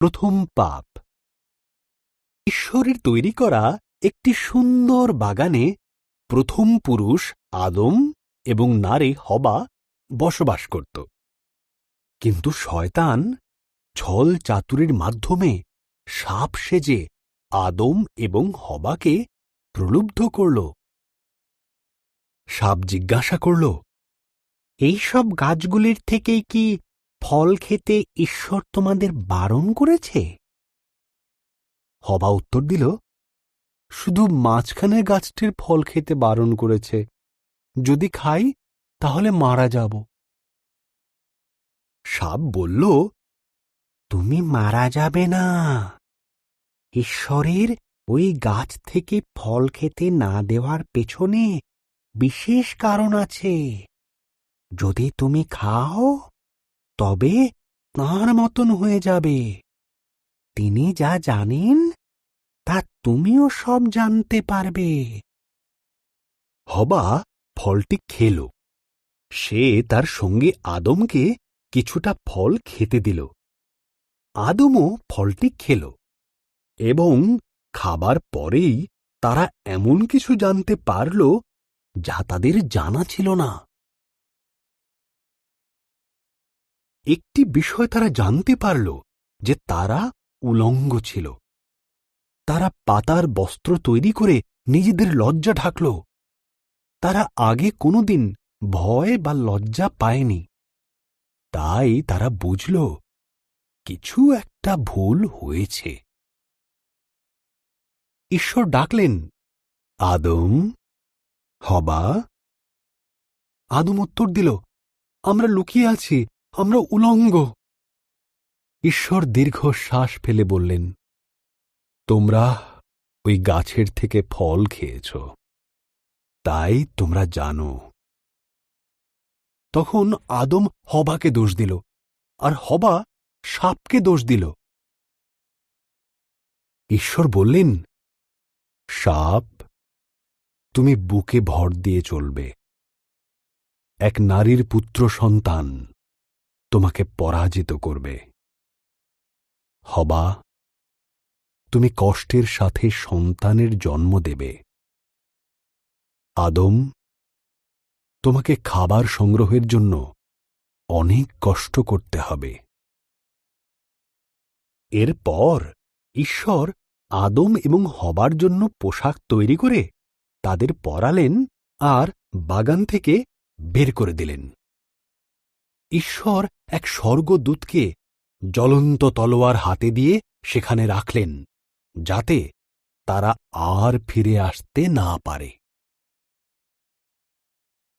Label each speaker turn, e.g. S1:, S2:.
S1: প্রথম পাপ। ঈশ্বরের তৈরি করা একটি সুন্দর বাগানে প্রথম পুরুষ আদম এবং নারী হবা বসবাস করত। কিন্তু শয়তান ছল চাতুরির মাধ্যমে সাপ সেজে আদম এবং হবাকে প্রলুব্ধ করল। সাপ জিজ্ঞাসা করল, এইসব গাছগুলির থেকেই কি ফল খেতে ঈশ্বর তোমাদের বারণ করেছে? হবা উত্তর দিল, শুধু মাঝখানের গাছটির ফল খেতে বারণ করেছে, যদি খাই তাহলে মারা যাব। সাপ বলল, তুমি মারা যাবে না। ঈশ্বরের ওই গাছ থেকে ফল খেতে না দেওয়ার পেছনে বিশেষ কারণ আছে। যদি তুমি খাও তবে তাঁর মতন হয়ে যাবে। তিনি যা জানেন তা তুমিও সব জানতে পারবে। হবা ফলটি খেল। সে তার সঙ্গে আদমকে কিছুটা ফল খেতে দিল। আদমও ফলটি খেল এবং খাবার পরেই তারা এমন কিছু জানতে পারল যা তাদের জানা ছিল না। একটি বিষয় তারা জানতে পারল যে তারা উলঙ্গ ছিল। তারা পাতার বস্ত্র তৈরি করে নিজেদের লজ্জা ঢাকল। তারা আগে কোনোদিন ভয় বা লজ্জা পায়নি। তাই তারা বুঝল কিছু একটা ভুল হয়েছে। ঈশ্বর ডাকলেন, আদম, হবা। আদম উত্তর দিল, আমরা লুকিয়ে আছি, আমরা উলঙ্গ। ঈশ্বর দীর্ঘশ্বাস ফেলে বললেন, তোমরা ওই গাছের থেকে ফল খেয়েছ, তাই তোমরা জানো। তখন আদম হবাকে দোষ দিল, আর হবা সাপকে দোষ দিল। ঈশ্বর বললেন, সাপ, তুমি বুকে ভর দিয়ে চলবে। এক নারীর পুত্র সন্তান তোমাকে পরাজিত করবে। হবা, তুমি কষ্টের সাথে সন্তানের জন্ম দেবে। আদম, তোমাকে খাবার সংগ্রহের জন্য অনেক কষ্ট করতে হবে। এরপর ঈশ্বর আদম এবং হবার জন্য পোশাক তৈরি করে তাদের পরালেন আর বাগান থেকে বের করে দিলেন। ঈশ্বর এক স্বর্গদূতকে জ্বলন্ত তলোয়ার হাতে দিয়ে সেখানে রাখলেন, যাতে তারা আর ফিরে আসতে না পারে।